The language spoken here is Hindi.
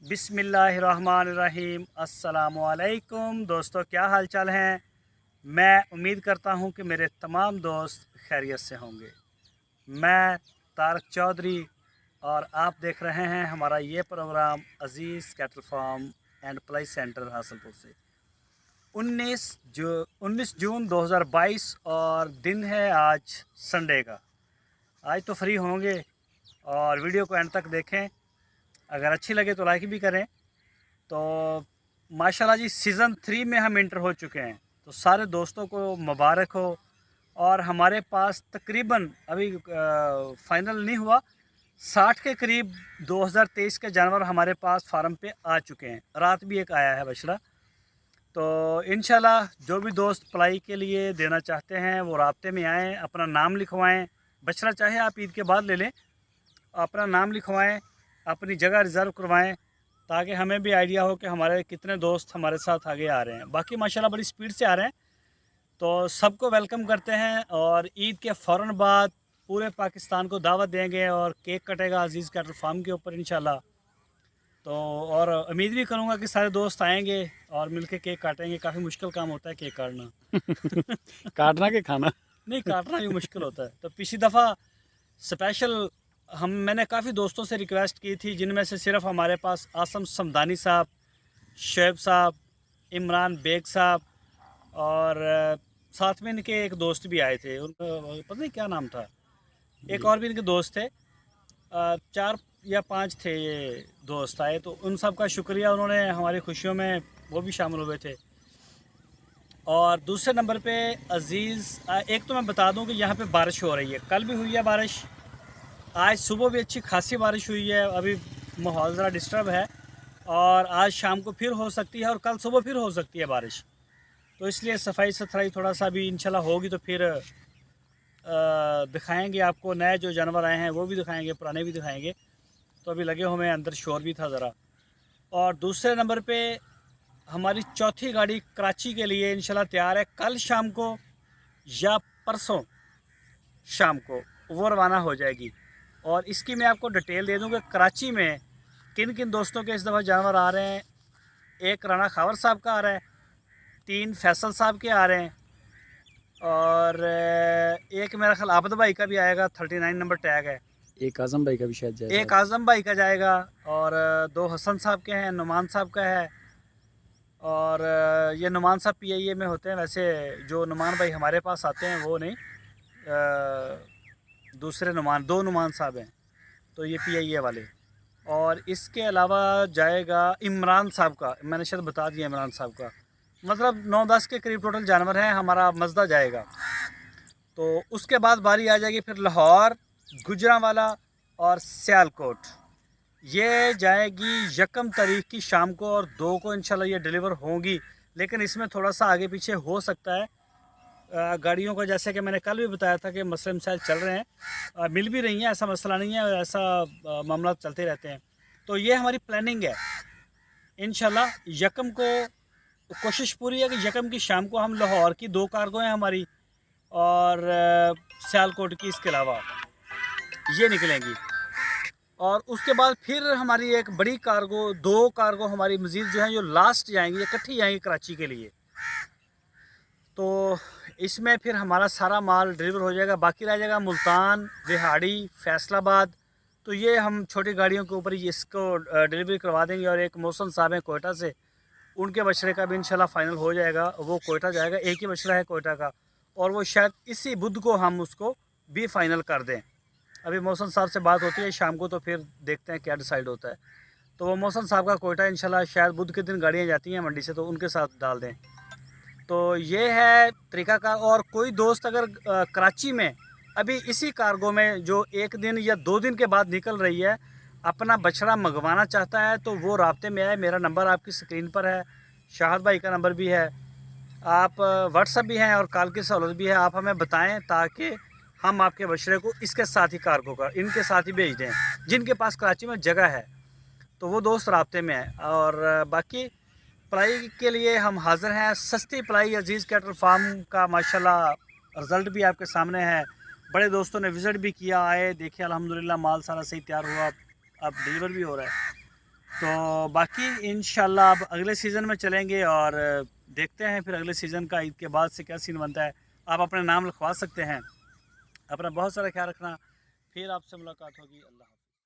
बिस्मिल्लाहिर्रहमानिर्रहीम। अस्सलामुअलैकुम दोस्तों, क्या हाल चाल हैं। मैं उम्मीद करता हूं कि मेरे तमाम दोस्त खैरियत से होंगे। मैं तारक चौधरी और आप देख रहे हैं हमारा ये program Aziz cattle farm and ply centre Hasalpur से। 19 जून 2022 और दिन है आज संडे का। आज तो फ्री होंगे और वीडियो को एंड तक देखें। अगर अच्छी लगे तो लाइक भी करें। तो माशाल्लाह जी, सीज़न 3 में हम इंटर हो चुके हैं, तो सारे दोस्तों को मुबारक हो। और हमारे पास तकरीबन अभी फ़ाइनल नहीं हुआ, 60 के करीब 2023 के जानवर हमारे पास फार्म पे आ चुके हैं। रात भी एक आया है बछड़ा। तो इंशाल्लाह जो भी दोस्त पलाई के लिए देना चाहते हैं वो राब्ते में आएँ, अपना नाम लिखवाएँ। बछड़ा चाहे आप ईद के बाद ले लें, अपना नाम लिखवाएँ, अपनी जगह रिज़र्व करवाएँ, ताकि हमें भी आइडिया हो कि हमारे कितने दोस्त हमारे साथ आगे आ रहे हैं। बाकी माशाल्लाह बड़ी स्पीड से आ रहे हैं, तो सबको वेलकम करते हैं। और ईद के फ़ौरन बाद पूरे पाकिस्तान को दावत देंगे और केक कटेगा अज़ीज़ कैटल फार्म के ऊपर इंशाल्लाह। तो और उम्मीद भी करूँगा कि सारे दोस्त आएंगे और मिलके केक काटेंगे। काफ़ी मुश्किल काम होता है केक काटना। काटना के खाना। नहीं, काटना भी मुश्किल होता है। तो पिछली दफ़ा स्पेशल मैंने काफ़ी दोस्तों से रिक्वेस्ट की थी, जिनमें से सिर्फ हमारे पास आसम समदानी साहब, शुएब साहब, इमरान बेग साहब और साथ में इनके एक दोस्त भी आए थे, उनका पता नहीं क्या नाम था। एक और भी इनके दोस्त थे, 4 या 5 थे ये दोस्त आए। तो उन सब का शुक्रिया, उन्होंने हमारी खुशियों में वो भी शामिल हुए थे। और दूसरे नंबर पे अज़ीज़, एक तो मैं बता दूं कि यहाँ पे बारिश हो रही है। कल भी हुई है बारिश, आज सुबह भी अच्छी खासी बारिश हुई है। अभी माहौल ज़रा डिस्टर्ब है और आज शाम को फिर हो सकती है और कल सुबह फिर हो सकती है बारिश। तो इसलिए सफाई सुथराई थोड़ा सा भी इंशाल्लाह होगी तो फिर दिखाएंगे आपको। नए जो जानवर आए हैं वो भी दिखाएंगे, पुराने भी दिखाएंगे। तो अभी लगे हुए हैं, अंदर शोर भी था ज़रा। और दूसरे नंबर पे हमारी चौथी गाड़ी कराची के लिए इंशाल्लाह तैयार है। कल शाम को या परसों शाम को वो रवाना हो जाएगी। और इसकी मैं आपको डिटेल दे दूँ कि कराची में किन किन दोस्तों के इस दफ़ा जानवर आ रहे हैं। एक राना खावर साहब का आ रहा है, 3 फैसल साहब के आ रहे हैं और एक मेरा ख्याल आबद भाई का भी आएगा, 39 नंबर टैग है। एक आजम भाई का भी शायद जाएगा। एक आज़म भाई का जाएगा और 2 हसन साहब के हैं, नुमान साहब का है। और ये नुमान साहब PIA में होते हैं। वैसे जो नुमान भाई हमारे पास आते हैं वो नहीं, दूसरे नुमान, 2 नुमान साहब हैं, तो ये PIA वाले। और इसके अलावा जाएगा इमरान साहब का, मैंने शायद बता दिया इमरान साहब का। मतलब 9-10 के करीब टोटल जानवर हैं। हमारा मजदा जाएगा, तो उसके बाद बारी आ जाएगी फिर लाहौर, गुजरांवाला और सियालकोट। ये जाएगी 1 तारीख की शाम को और 2 को इंशाल्लाह ये डिलीवर होंगी। लेकिन इसमें थोड़ा सा आगे पीछे हो सकता है गाड़ियों का, जैसे कि मैंने कल भी बताया था कि मसले मसाइल चल रहे हैं। मिल भी रही हैं, ऐसा मसला नहीं है, ऐसा मामला चलते रहते हैं। तो ये हमारी प्लानिंग है। इंशाल्लाह 1 को कोशिश पूरी है कि 1 की शाम को हम लाहौर की 2 कार्गो हैं हमारी और सियालकोट की, इसके अलावा ये निकलेंगी। और उसके बाद फिर हमारी एक बड़ी कार्गो, 2 कार्गो हमारी मज़ीद जो हैं जो लास्ट जाएंगी, इकट्ठी जाएंगी कराची के लिए। तो इसमें फिर हमारा सारा माल डिलीवर हो जाएगा। बाकी रह जाएगा मुल्तान, रिहाड़ी, फैसलाबाद। तो ये हम छोटी गाड़ियों के ऊपर ही इसको डिलीवरी करवा देंगे। और एक मौसम साहब हैं कोयटा से, उनके बछड़े का भी इंशाल्लाह फ़ाइनल हो जाएगा, वो कोयटा जाएगा। एक ही बछड़ा है कोयटा का और वो शायद इसी बुध को हम उसको भी फ़ाइनल कर दें। अभी मौसम साहब से बात होती है शाम को, तो फिर देखते हैं क्या डिसाइड होता है। तो वो मौसम साहब का कोयटा इंशाल्लाह शायद बुध के दिन गाड़ियाँ जाती हैं मंडी से, तो उनके साथ डाल दें। तो ये है तरीक़ाकार। और कोई दोस्त अगर कराची में अभी इसी कार्गो में जो 1 दिन या 2 दिन के बाद निकल रही है, अपना बछड़ा मंगवाना चाहता है तो वो राब्ते में आए। मेरा नंबर आपकी स्क्रीन पर है, शाहद भाई का नंबर भी है, आप व्हाट्सअप भी हैं और कॉल की सहूलत भी है। आप हमें बताएं ताकि हम आपके बछड़े को इसके साथ ही कार्गो का इनके साथ ही भेज दें। जिनके पास कराची में जगह है तो वो दोस्त राब्ते में है। और बाकी पलाई के लिए हम हाज़िर हैं। सस्ती पलाई अज़ीज़ कैटल फार्म का माशाल्लाह रिज़ल्ट भी आपके सामने है। बड़े दोस्तों ने विज़िट भी किया, आए, देखे, अल्हम्दुलिल्लाह माल सारा सही तैयार हुआ, अब डिलीवर भी हो रहा है। तो बाकी इंशाल्लाह अब अगले सीज़न में चलेंगे और देखते हैं फिर अगले सीज़न का ईद के बाद से क्या सीन बनता है। आप अपने नाम लिखवा सकते हैं। अपना बहुत सारा ख्याल रखना। फिर आपसे मुलाकात होगी। अल्लाह हाफ़िज़।